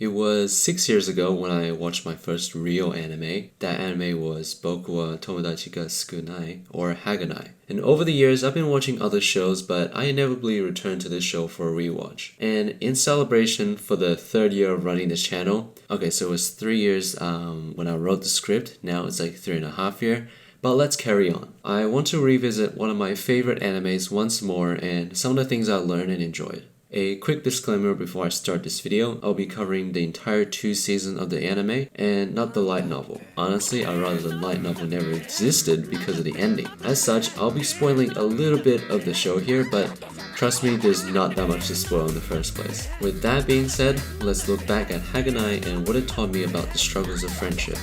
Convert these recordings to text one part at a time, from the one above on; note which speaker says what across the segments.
Speaker 1: It was 6 years ago when I watched my first real anime. That anime was Boku wa Tomodachi ga Sukunai, or Haganai. And over the years, I've been watching other shows, but I inevitably returned to this show for a rewatch. And in celebration for the 3rd year of running this channel, okay, so it was 3 years when I wrote the script, now it's like 3.5 years. But let's carry on. I want to revisit one of my favorite animes once more and some of the things I learned and enjoyed. A quick disclaimer before I start this video, I'll be covering the entire 2 seasons of the anime and not the light novel. Honestly, I'd rather the light novel never existed because of the ending. As such, I'll be spoiling a little bit of the show here, but trust me, there's not that much to spoil in the first place. With that being said, let's look back at Haganai and what it taught me about the struggles of friendship.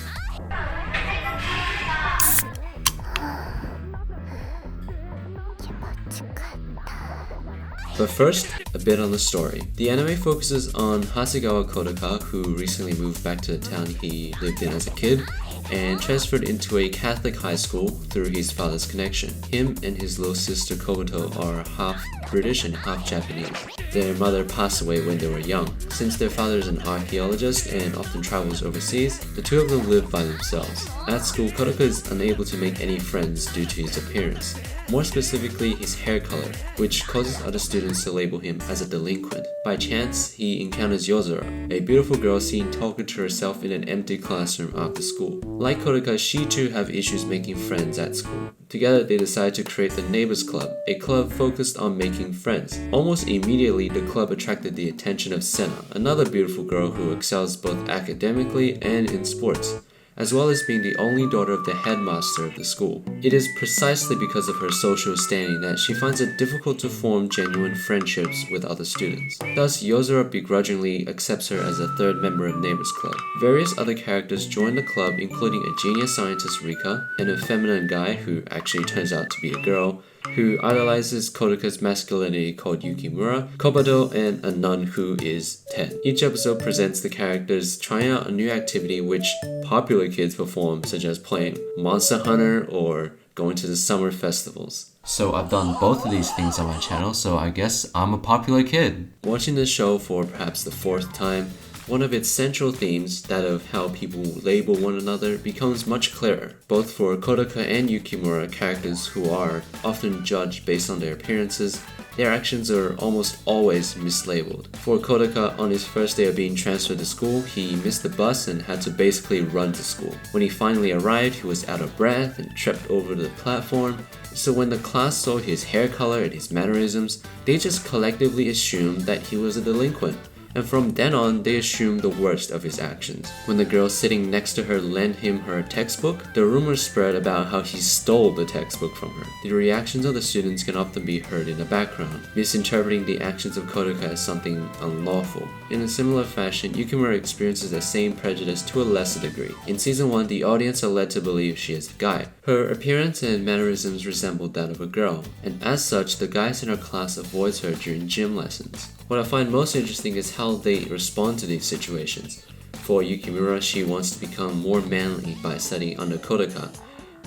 Speaker 1: But first, a bit on the story. The anime focuses on Hasegawa Kodaka, who recently moved back to the town he lived in as a kid and transferred into a Catholic high school through his father's connection. Him and his little sister Kobato are half British and half Japanese. Their mother passed away when they were young. Since their father is an archaeologist and often travels overseas, the two of them live by themselves. At school, Kodaka is unable to make any friends due to his appearance. More specifically, his hair color, which causes other students to label him as a delinquent. By chance, he encounters Yozora, a beautiful girl seen talking to herself in an empty classroom after school. Like Kodaka, she too have issues making friends at school. Together, they decide to create the Neighbors Club, a club focused on making friends. Almost immediately, the club attracted the attention of Senna, another beautiful girl who excels both academically and in sports, as well as being the only daughter of the headmaster of the school. It is precisely because of her social standing that she finds it difficult to form genuine friendships with other students. Thus, Yozora begrudgingly accepts her as a 3rd member of Neighbors Club. Various other characters join the club, including a genius scientist Rika, an effeminate guy who actually turns out to be a girl, who idolizes Kodaka's masculinity called Yukimura, Kobato, and a nun who is 10. Each episode presents the characters trying out a new activity which popular kids perform, such as playing Monster Hunter or going to the summer festivals. So I've done both of these things on my channel, so I guess I'm a popular kid. Watching this show for perhaps the 4th time, one of its central themes, that of how people label one another, becomes much clearer, both for Kodaka and Yukimura, characters who are often judged based on their appearances. Their actions are almost always mislabeled. For Kodaka, on his first day of being transferred to school, he missed the bus and had to basically run to school. When he finally arrived, he was out of breath and tripped over the platform. So when the class saw his hair color and his mannerisms, they just collectively assumed that he was a delinquent. And from then on, they assumed the worst of his actions. When the girl sitting next to her lent him her textbook, the rumors spread about how he stole the textbook from her. The reactions of the students can often be heard in the background, misinterpreting the actions of Kodaka as something unlawful. In a similar fashion, Yukimura experiences the same prejudice to a lesser degree. In season 1, the audience are led to believe she is a guy. Her appearance and mannerisms resembled that of a girl, and as such, the guys in her class avoids her during gym lessons. What I find most interesting is how they respond to these situations. For Yukimura, she wants to become more manly by studying under Kodaka.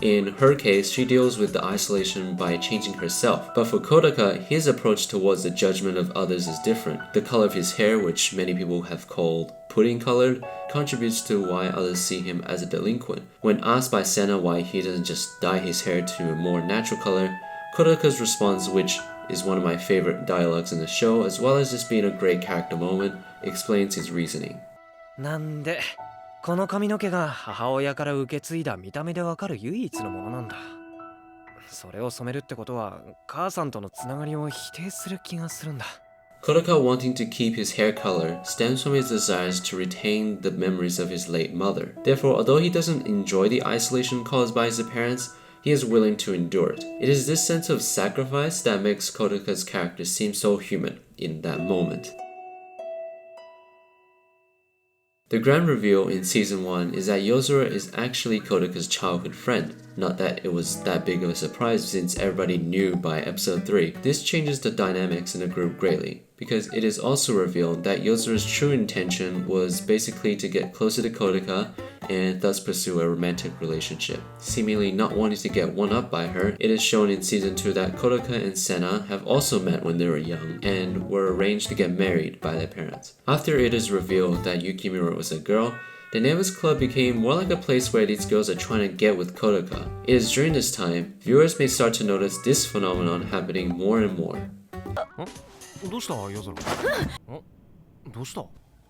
Speaker 1: In her case, she deals with the isolation by changing herself. But for Kodaka, his approach towards the judgment of others is different. The color of his hair, which many people have called pudding colored, contributes to why others see him as a delinquent. When asked by Senna why he doesn't just dye his hair to a more natural color, Kodaka's response, which is one of my favorite dialogues in the show, as well as just being a great character moment, explains his reasoning.
Speaker 2: なんでこの髪の毛が母親から受け継いだ見た目でわかる唯一のものなんだ。それを染めるってことは母さんとのつながりを否定する気がするんだ。
Speaker 1: Kodaka wanting to keep his hair color stems from his desires to retain the memories of his late mother. Therefore, although he doesn't enjoy the isolation caused by his appearance, he is willing to endure it. It is this sense of sacrifice that makes Kodaka's character seem so human in that moment. The grand reveal in season 1 is that Yozora is actually Kodaka's childhood friend. Not that it was that big of a surprise since everybody knew by episode 3. This changes the dynamics in the group greatly, because it is also revealed that Yozura's true intention was basically to get closer to Kodaka and thus pursue a romantic relationship. Seemingly not wanting to get one up by her, it is shown in season 2 that Kodaka and Senna have also met when they were young and were arranged to get married by their parents. After it is revealed that Yukimura was a girl, the name of his club became more like a place where these girls are trying to get with Kodaka. It is during this time, viewers may start to notice this phenomenon happening more and more.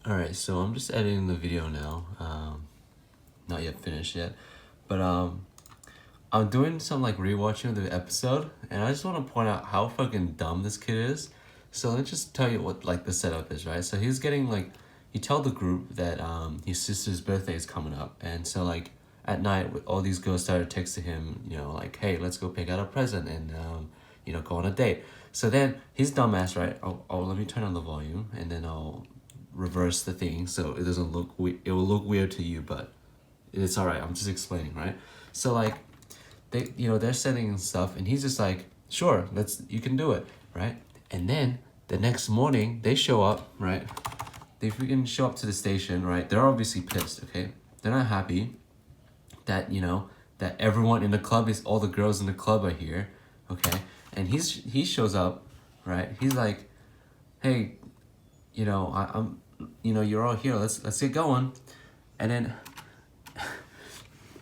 Speaker 1: Alright, so I'm just editing the video now. Not yet finished yet. But I'm doing some like rewatching of the episode, and I just want to point out how fucking dumb this kid is. So let's just tell you what like the setup is, right? So he's getting like, he told the group that his sister's birthday is coming up, and so like at night all these girls started texting him, you know, like, hey, let's go pick out a present and you know, go on a date. So then his dumbass, right? Oh, let me turn on the volume and then I'll reverse the thing so it doesn't look it will look weird to you, but it's alright. I'm just explaining, right? So like they're sending stuff and he's just like, sure, you can do it, right? And then the next morning they show up, right? They freaking show up to the station, right? They're obviously pissed, okay? They're not happy that, you know, that everyone in the club all the girls in the club are here, okay? And he shows up, right? He's like, hey, you know, I'm you know, you're all here. Let's get going. And then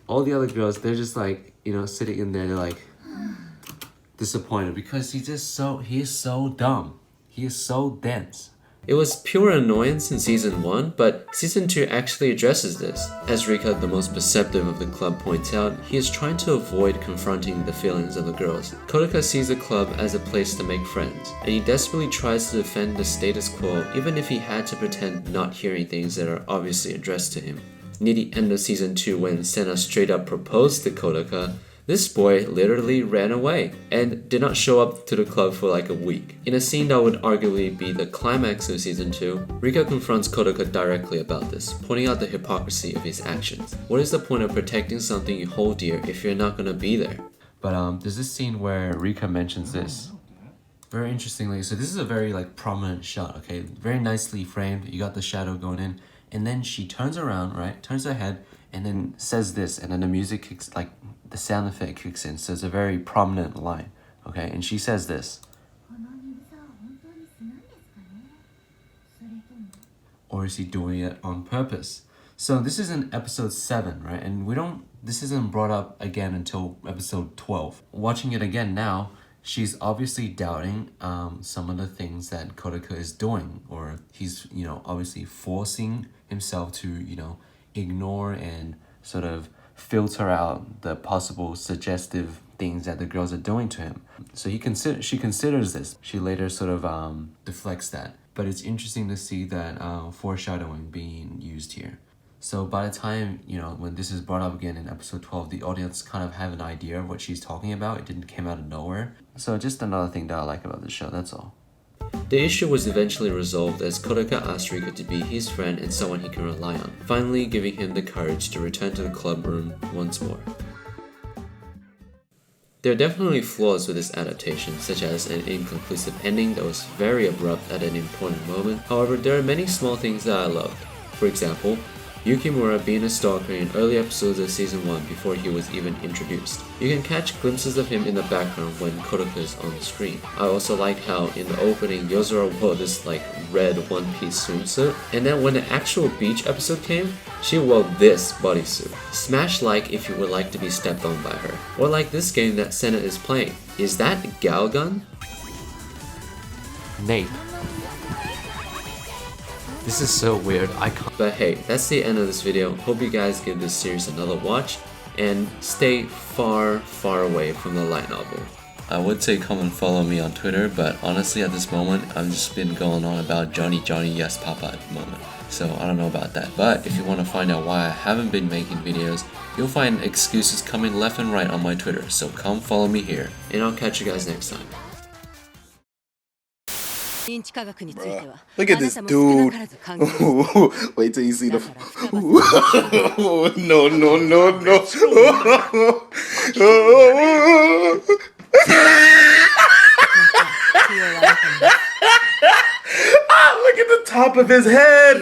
Speaker 1: all the other girls, they're just like, you know, sitting in there, they're like disappointed because he is so dumb. He is so dense. It was pure annoyance in season 1, but season 2 actually addresses this. As Rika, the most perceptive of the club, points out, he is trying to avoid confronting the feelings of the girls. Kodaka sees the club as a place to make friends, and he desperately tries to defend the status quo even if he had to pretend not hearing things that are obviously addressed to him. Near the end of season 2, when Senna straight up proposed to Kodaka, this boy literally ran away and did not show up to the club for like a week. In a scene that would arguably be the climax of season 2, Rika confronts Kodaka directly about this, pointing out the hypocrisy of his actions. What is the point of protecting something you hold dear if you're not gonna be there? But there's this scene where Rika mentions this. Very interestingly, so this is a very like prominent shot, okay? Very nicely framed, you got the shadow going in, and then she turns around, right? Turns her head, and then says this, and then the music kicks, like the sound effect kicks in, so it's a very prominent line, okay? And she says this. Or is he doing it on purpose? So this is in episode 7, right? And this isn't brought up again until episode 12. Watching it again now, she's obviously doubting some of the things that Kodaka is doing, or he's, you know, obviously forcing himself to, you know, ignore and sort of filter out the possible suggestive things that the girls are doing to him. So she considers this. She later sort of deflects that. But it's interesting to see that foreshadowing being used here. So by the time, you know, when this is brought up again in episode 12, the audience kind of have an idea of what she's talking about. It didn't come out of nowhere. So just another thing that I like about the show, that's all. The issue was eventually resolved as Kodaka asked Rika to be his friend and someone he can rely on, finally giving him the courage to return to the club room once more. There are definitely flaws with this adaptation, such as an inconclusive ending that was very abrupt at an important moment. However, there are many small things that I loved. For example, Yukimura being a stalker in early episodes of season 1 before he was even introduced. You can catch glimpses of him in the background when Kodaka is on the screen. I also liked how in the opening Yozura wore this like red one-piece swimsuit, and then when the actual beach episode came, she wore this bodysuit. Smash like if you would like to be stepped on by her. Or like this game that Senna is playing. Is that Galgun? Nate. This is so weird, I can't. But hey, that's the end of this video. Hope you guys give this series another watch and stay far, far away from the light novel. I would say come and follow me on Twitter, but honestly at this moment, I've just been going on about Johnny yes papa at the moment. So I don't know about that. But if you want to find out why I haven't been making videos, you'll find excuses coming left and right on my Twitter. So come follow me here, and I'll catch you guys next time.
Speaker 3: Look at this dude. Wait till you see the. No, no, no, no.
Speaker 4: Look at the top of his head.